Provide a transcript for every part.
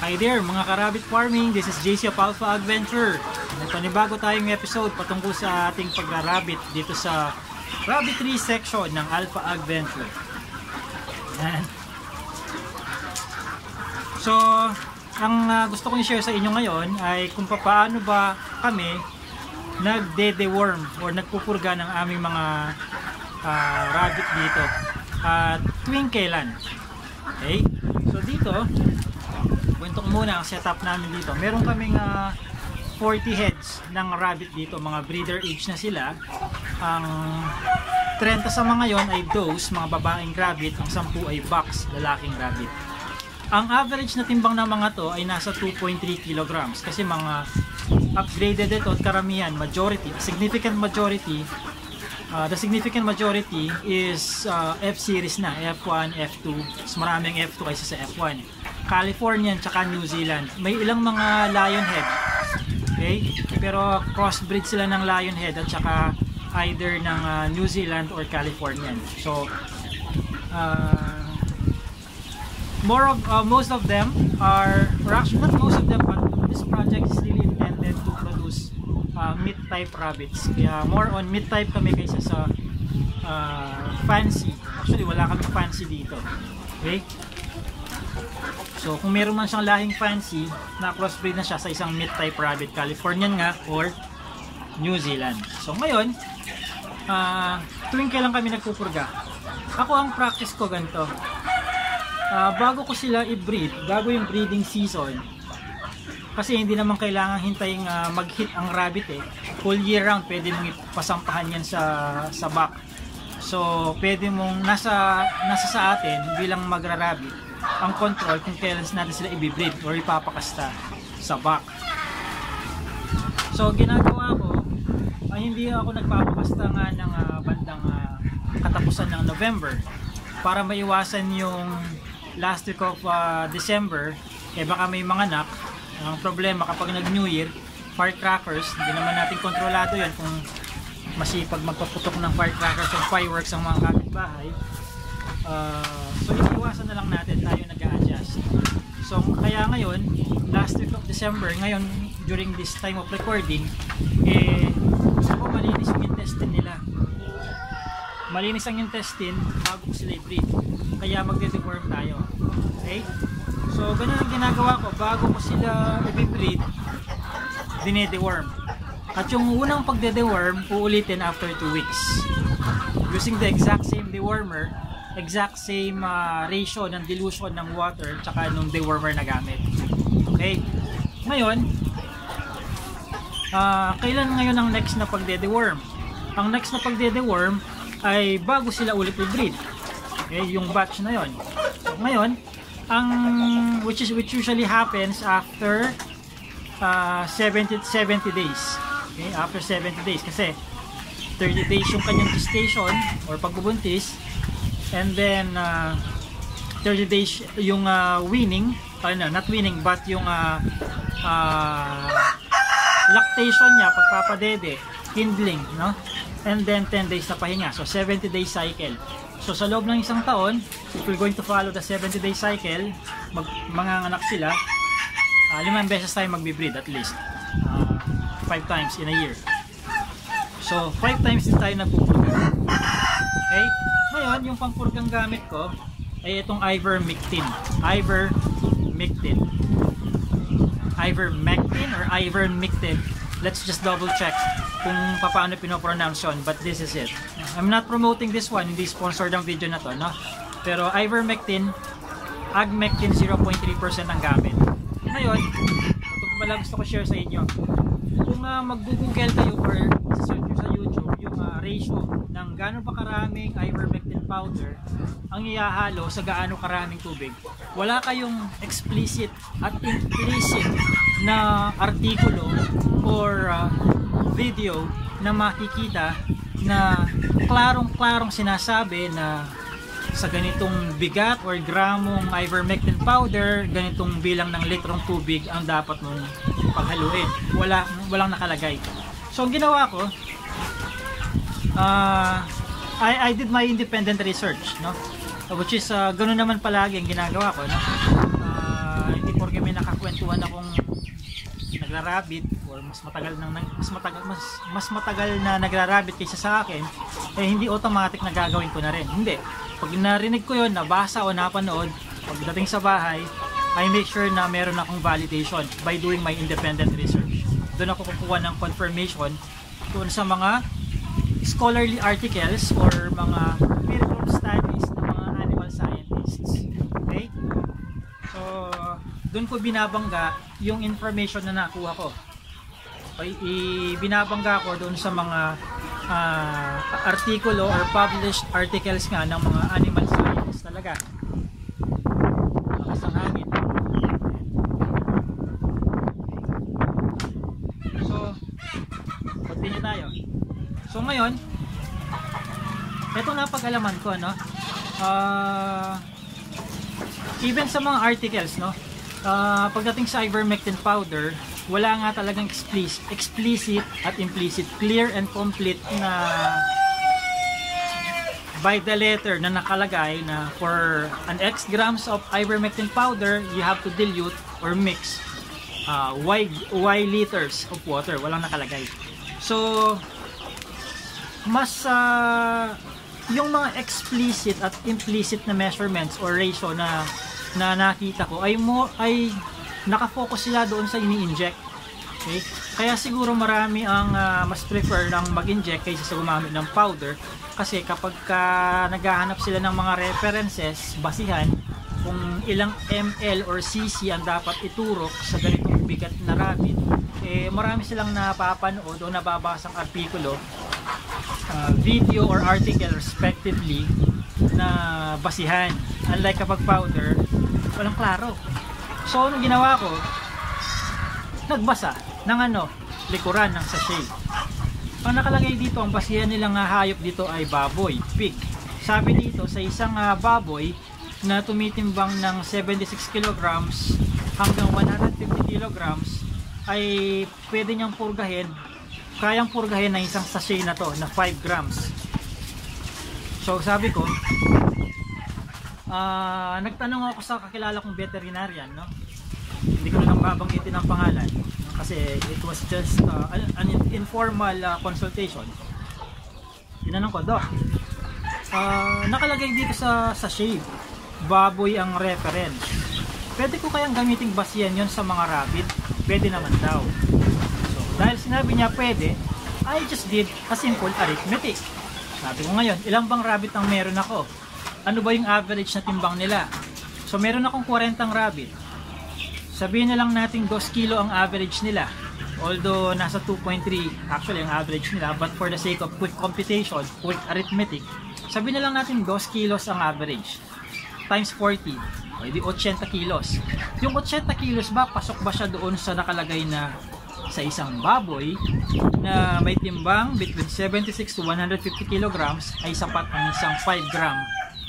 Hi there mga ka-rabbit farming, this is JC of Alpha Adventure. May panibago tayong episode patungkol sa ating pag-rabbit dito sa rabbitry section ng Alpha Adventure. Yan. So, ang gusto kong i-share sa inyo ngayon ay kung paano ba kami nagde-deworm or nagpupurga ng aming mga rabbit dito at tuwing kailan. Okay? So dito, kwento ko muna ang setup namin dito. Meron kaming 40 heads ng rabbit dito, mga breeder age na sila. Ang 30 sa mga yon ay does, mga babaeng rabbit, ang 10 ay bucks, lalaking rabbit. Ang average na timbang ng mga to ay nasa 2.3 kilograms kasi mga upgraded ito at karamihan, majority, significant majority. The significant majority is F-series na, F1, F2. Mas maraming F2 kaysa sa F1. Californian tsaka New Zealand. May ilang mga Lionhead. Okay? Pero crossbreed sila ng Lionhead at tsaka either ng New Zealand or Californian. So, most of them are, or actually not most of them, but this project is really intended to produce meat type rabbits. Kaya more on meat type kami kaysa sa fancy. Actually wala kami fancy dito. Okay? So kung meron man siyang lahing fancy, na crossbreed na siya sa isang meat type rabbit, Californian nga or New Zealand. So ngayon, tuwing kailan kami nagpupurga. Ako ang practice ko ganito. Bago ko sila i-breed, bago yung breeding season, kasi hindi naman kailangan hintayin mag-hit ang rabbit eh. Full year round pwede mong ipasampahan yan sa back. So pwede mong nasa sa atin bilang magra-rabbit ang control kung kailan natin sila i-breed or ipapakasta sa back. So ginagawa ko ay hindi ako nagpapakasta nga ng bandang katapusan ng November para maiwasan yung last week of December eh baka may mga anak. Ang problema kapag nag-New Year, firecrackers, hindi naman natin kontrolado yan kung masipag magpaputok ng firecrackers o fireworks ang mga kapitbahay. So iniiwasan na lang natin, tayo nag-a-adjust. So kaya ngayon, last week of December, ngayon during this time of recording, gusto ko malinis yung intestine nila. Malinis ang intestine bago sila i-breed. Kaya magde-deworm tayo. Okay? So, ganun ang ginagawa ko. Bago ko sila i-breed, dine-deworm. At yung unang pagde-deworm, uulitin after 2 weeks. Using the exact same dewormer, exact same ratio ng dilution ng water, tsaka nung dewormer na gamit. Okay? Ngayon, kailan ngayon ang next na pagde-deworm? Ang next na pagde-deworm ay bago sila ulit i-breed. Okay? Yung batch na yon. So, ngayon, which usually happens after 70 days. Okay, after 70 days kasi 30 days yung kanyang gestation or pagbubuntis, and then 30 days yung weaning, not weaning but yung lactation niya, pagpapadede, kindling, no? And then 10 days na pahinga. So 70 day cycle. So sa loob ng isang taon, if we're going to follow the 70-day cycle, manganganak sila, 5 beses tayo magbe-breed at least. 5 times in a year. So 5 times din tayo nagpupurga. Okay? Ngayon, yung pangpurgang gamit ko ay itong ivermectin. Ivermectin or ivermectin. Let's just double check kung paano pinopronounce yun, but this is it. I'm not promoting this one, hindi sponsored ang video na to, no? Pero ivermectin, agmectin 0.3% ang gamit. Ngayon, ito pala gusto ko share sa inyo. Kung mag-google kayo or search nyo sa YouTube yung ratio ng gaano pa karaming ivermectin powder ang ihahalo sa gaano karaming tubig, wala kayong explicit at implicit na artikulo or video na makikita na klarong-klarong sinasabi na sa ganitong bigat or gramong ivermectin powder, ganitong bilang ng litrong tubig ang dapat mong paghaluin. Walang nakalagay. So ang ginawa ko, I did my independent research, no? Which is ganoon naman palagi ang ginagawa ko, no? Hindi porke may nakakwento nagra-rabbit or mas matagal na nagra-rabbit kaysa sa akin, eh hindi automatic na gagawin ko na rin. Hindi. Pag narinig ko yon, nabasa o napanood, pagdating sa bahay, I make sure na meron akong validation by doing my independent research. Doon ako kukuha ng confirmation doon sa mga scholarly articles or mga empirical studies ng mga animal scientists. Okay? So, doon ko binabangga yung information na nakuha ko. Okay? Binabangga ko doon sa mga artikulo or published articles nga ng mga animal scientists talaga. Lakas ng hangin. So, continue tayo. So ngayon, ito na pag-alaman ko, no? Even sa mga articles, no? Pagdating sa ivermectin powder, wala nga talagang explicit at implicit, clear and complete na by the letter na nakalagay na for an X grams of ivermectin powder, you have to dilute or mix Y liters of water. Walang nakalagay. So, mas yung mga explicit at implicit na measurements or ratio na nakita ko ay nakafocus sila doon sa ini-inject. Okay? Kaya siguro marami ang mas prefer ng mag-inject kaysa sa gumamit ng powder, kasi kapag naghahanap sila ng mga references, basihan kung ilang ml or cc ang dapat iturok sa ganitong bigat na rabbit, eh marami silang napapanood o nababasang artikulo, video or article respectively na basihan. Unlike kapag powder, walang klaro. So anong ginawa ko? Nagbasa ng likuran ng sachet. Ang nakalagay dito, ang basihan nilang hayop dito ay baboy, pig. Sabi dito, sa isang baboy na tumitimbang ng 76 kilograms hanggang 150 kilograms ay pwede niyang kayang purgahin ng isang sachet na to na 5 grams. So sabi ko, nagtanong ako sa kakilala kong veterinarian, no? Hindi ko na lang babanggitin ang pangalan kasi it was just an informal consultation. Tinanong ko, Doc, nakalagay dito sa sachet, baboy ang reference. Pwede ko kayang gamiting basihan yon sa mga rabbit? Pwede naman daw. So, dahil sinabi niya pwede, I just did a simple arithmetic. Sabi ko ngayon, ilang bang rabbit ang meron ako? Ano ba yung average na timbang nila? So meron akong 40 rabbit. Sabihin na lang natin 2 kilo ang average nila. Although nasa 2.3 actually ang average nila, but for the sake of quick computation, quick arithmetic, sabihin na lang natin 2 kilos ang average. Times 40, o di 80 kilos. Yung 80 kilos ba, pasok ba siya doon sa nakalagay na sa isang baboy na may timbang between 76 to 150 kilograms ay sapat ang isang 5 gram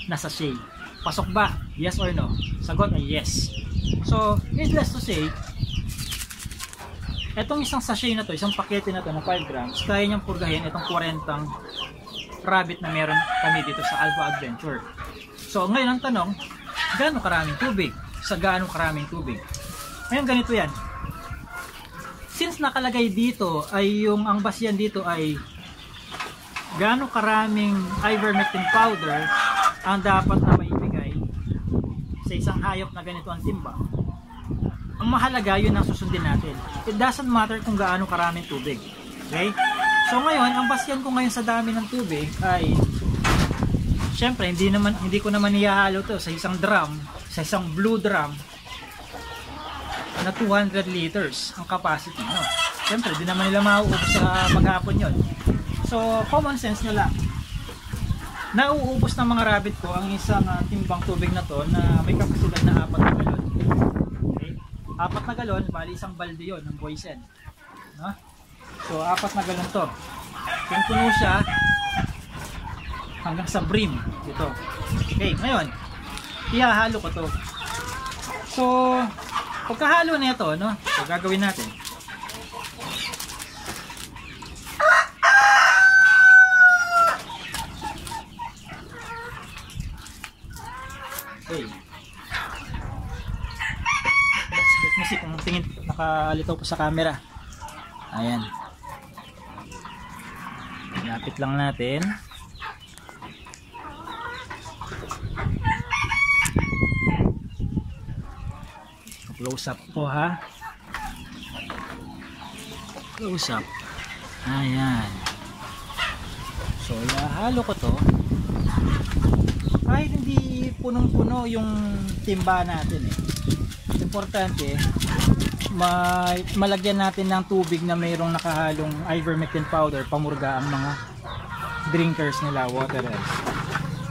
na sachet? Pasok ba? Yes or no? Sagot ay yes. So, needless to say, etong isang sachet na to, isang pakete na to na 5 grams, kaya niyang purgahin itong 40 rabbit na meron kami dito sa Alpha Adventure. So, ngayon ang tanong, gaano karaming tubig? Sa gaano karaming tubig? Ngayon ganito yan. Since nakalagay dito ay ang basihan dito ay gaano karaming ivermectin powder ang dapat na maibigay sa isang hayop na ganito ang timbang, ang mahalaga yun ang susundin natin. It doesn't matter kung gaano karaming tubig. Okay? So ngayon, ang basihan ko ngayon sa dami ng tubig ay syempre hindi ko naman ihahalo to sa isang drum, sa isang blue drum na 200 liters ang capacity, no? Syempre di naman nila mauubos sa maghapon yon. So common sense nyo lang, nauubos ng mga rabbit ko ang isang timbang tubig na to na may kapasidad na 4 na galon. Okay? 4 na galon, bali isang balde yon ng Boysen, no? So 4 na galon to. Kung puno siya hanggang sa brim dito. Okay, ngayon ihahalo ko to. So pagkahalo na ito, no? So gagawin natin, okay, let me see kung tingin makalitaw po sa camera. Ayan. Lapit lang natin. Close up po ha. Close up. Ayan. So ihahalo ko to. Kahit hindi punong-puno yung timba natin eh. Importante malagyan natin ng tubig na mayroong nakahalong ivermectin powder, pamurga ang mga drinkers nila, water else.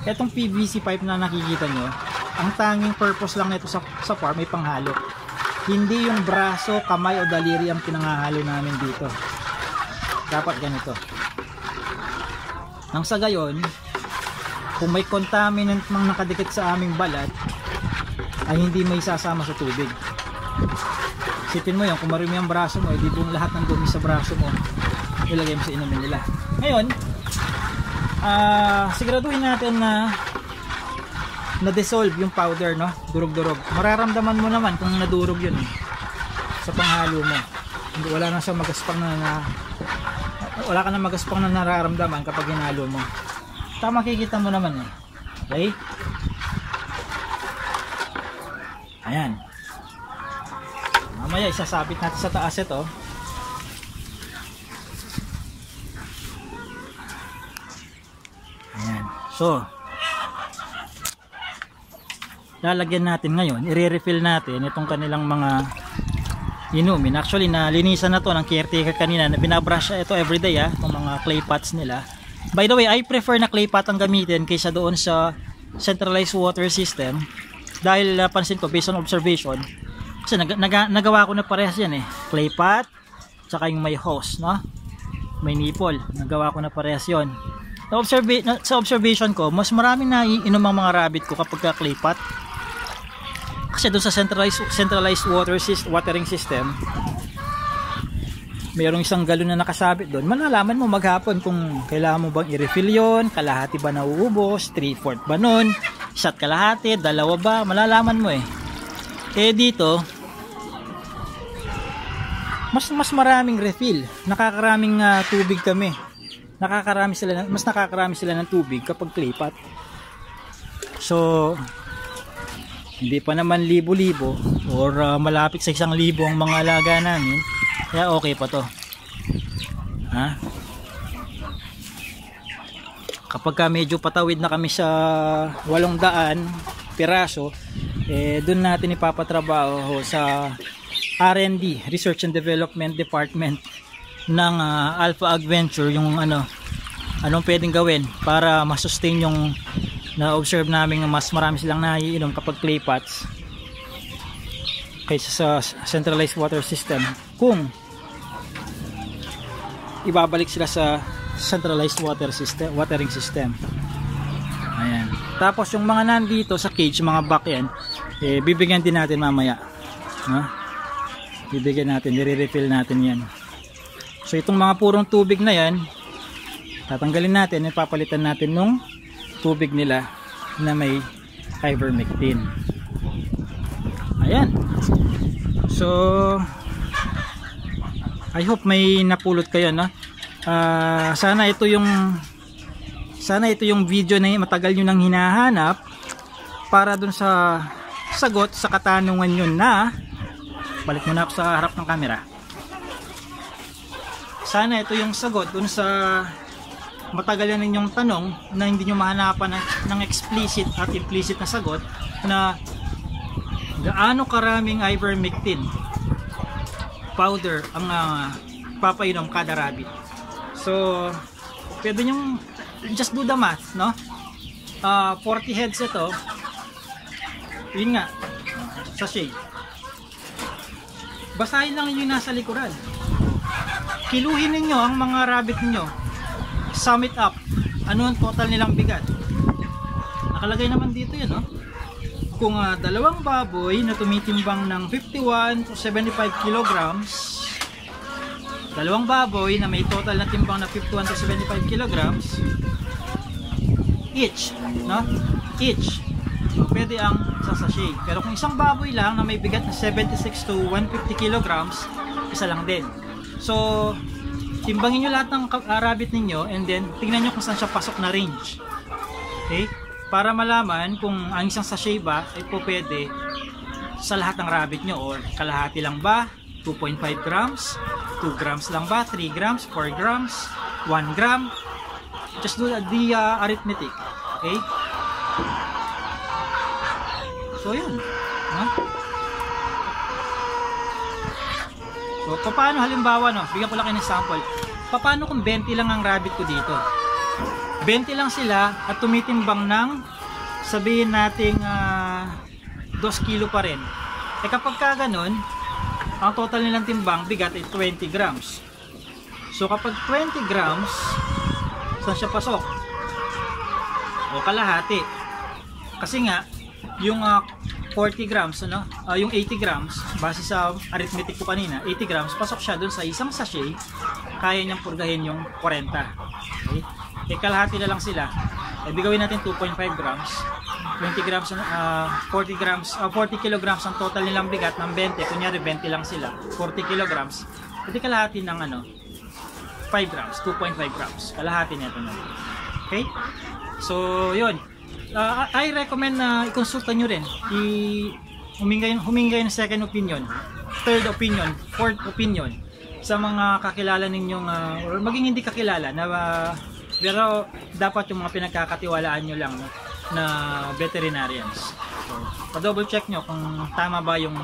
Etong PVC pipe na nakikita nyo, ang tanging purpose lang nito sa farm ay panghalo. Hindi yung braso, kamay o daliri ang pinanghahalo namin dito. Dapat ganito. Nang sa gayon, kung may contaminant mang nakadikit sa aming balat, ay hindi may sasama sa tubig. Isipin mo yun, kung marumi ang braso mo, hindi buong lahat ng dumi sa braso mo ilagay mo sa inumin nila. Ngayon, siguraduhin natin na na-dissolve yung powder, no? Durog-durog. Mararamdaman mo naman kung nadurog yun eh, sa panghalo mo. Wala na siya magaspang wala ka na magaspang na nararamdaman kapag hinalo mo. Tama, makikita mo naman eh. Okay? Ayan. Mamaya isasabit natin sa taas ito. Ayan. So, lalagyan natin ngayon, i-refill natin itong kanilang mga inumin. Actually, nalinisan na to ng caretaker kanina, na binabrush ito everyday itong mga clay pots nila. By the way, I prefer na clay pot ang gamitin kaysa doon sa centralized water system, dahil napansin ko based on observation, kasi nagawa ko na parehas yan eh, clay pot tsaka yung may hose, no? May nipple, nagawa ko na parehas yon. Sa observation ko, mas maraming naiinom ang mga rabbit ko kapag clay pot. Kasi doon sa centralized watering system, mayroong isang galon na nakasabit doon. Malalaman mo maghapon kung kailangan mo bang i-refill yon, kalahati ba nauubos, 3/4 ba nun, shot kalahati, dalawa ba, malalaman mo eh. Eh dito, mas maraming refill, nakakaraming tubig kami. Mas nakakarami sila ng tubig kapag clay pot. So, hindi pa naman libo-libo or malapit sa 1,000 ang mga alaga namin, kaya okay pa to. Ha? Kapag medyo patawid na kami sa 800 piraso, doon natin ipapatrabaho sa R&D, Research and Development Department ng Alpha Adventure, yung anong pwedeng gawin para ma-sustain yung na-observe namin mas marami silang naiinom kapag clay pots kaysa sa centralized water system, kung ibabalik sila sa centralized watering system. Ayan. Tapos yung mga nandito sa cage, mga back yan, bibigyan din natin mamaya, no? Bibigyan natin, i-refill natin yan. So itong mga purong tubig na yan, tatanggalin natin, ipapalitan natin nung tubig nila na may ivermectin. Ayan. So I hope may napulot kayo, no? Sana ito yung video na matagal nyo nang hinahanap para dun sa sagot sa katanungan nyo na, balik muna ako sa harap ng camera. Sana ito yung sagot dun sa matagal na ninyong tanong na hindi nyo mahanapan ng explicit at implicit na sagot na gaano karaming ivermectin powder ang papainom kada rabbit. So pwede nyo just do the math, no? 40 heads ito, yun nga, sa shade. Basahin lang yung nasa likuran, kiluhin ninyo ang mga rabbit niyo, sum it up, ano ang total nilang bigat. Nakalagay naman dito yun, no? Kung dalawang baboy na tumitimbang ng 51 to 75 kilograms, dalawang baboy na may total na timbang na 51 to 75 kilograms each, no? Each pwede ang isang sachet. Pero kung isang baboy lang na may bigat na 76 to 150 kilograms, isa lang din. So, timbangin nyo lahat ng rabbit ninyo and then tingnan nyo kung saan siya pasok na range. Okay? Para malaman kung ang isang sachet ba ay po pwede sa lahat ng rabbit nyo or kalahati lang ba, 2.5 grams, 2 grams lang ba, 3 grams, 4 grams, 1 gram. Just do the arithmetic. Okay? So, yun. So, paano halimbawa, no? Bigyan ko lang kayo ng sample. Paano kung 20 lang ang rabbit ko dito? 20 lang sila at tumitimbang ng sabihin nating 2 kilo pa rin. Eh kapag ka ganun, ang total nilang timbang bigat ay 20 grams. So kapag 20 grams, saan siya pasok? O kalahati. Kasi nga, yung 40 grams, ano? Yung 80 grams, base sa arithmetic ko kanina, 80 grams, pasok siya dun sa isang sachet, kaya niyang purgahin yung 40. Okay? Eh kalahati na lang sila. Eh bigawin natin 2.5 grams. 20 grams, 40 grams, 40 kilograms ang total nilang bigat ng 20. Kunyari 20 lang sila. 40 kilograms. Pwede kalahati ng 5 grams, 2.5 grams. Kalahati nito na. Okay? So, yun. I recommend na i-consulta nyo rin. Humingi ng second opinion, third opinion, fourth opinion sa mga kakilala ninyong, or maging hindi kakilala na pero dapat yung mga pinagkakatiwalaan nyo lang, no, na veterinarians. So, pa-double check nyo kung tama ba yung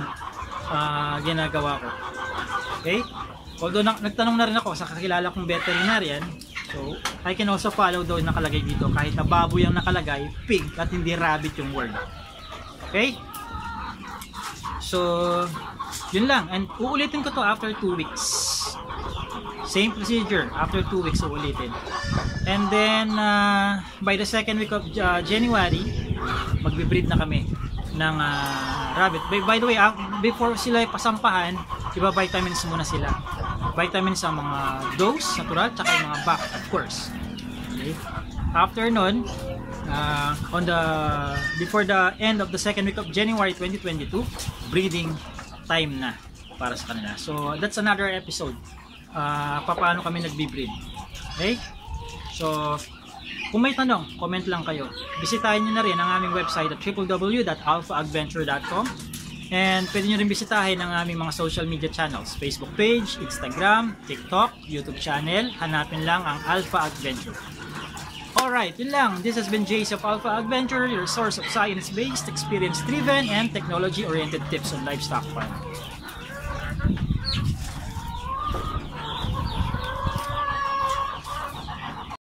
ginagawa ko. Okay? Although nagtanong na rin ako sa kakilala kong veterinarian, so I can also follow daw yung nakalagay dito. Kahit na baboy ang nakalagay, pig at hindi rabbit yung word. Okay? So, yun lang. And uulitin ko to after 2 weeks. Same procedure, after 2 weeks uulitin. And then, by the second week of January, magbe-breed na kami ng rabbit. By the way, before sila pasampahan, iba-vitamins muna sila. Vitamins sa mga dose, natural, tsaka yung mga back, of course. Okay. After nun, before the end of the second week of January 2022, breeding time na para sa kanila. So, that's another episode. Paano kami nagbi-breed. Okay? So, kung may tanong, comment lang kayo. Bisitahin nyo na rin ang aming website at www.alphaadventure.com, and pwede nyo rin bisitahin ang aming mga social media channels, Facebook page, Instagram, TikTok, YouTube channel. Hanapin lang ang Alpha Adventure. Alright, yun lang. This has been Jace of Alpha Adventure, your source of science-based, experience-driven, and technology-oriented tips on livestock farming.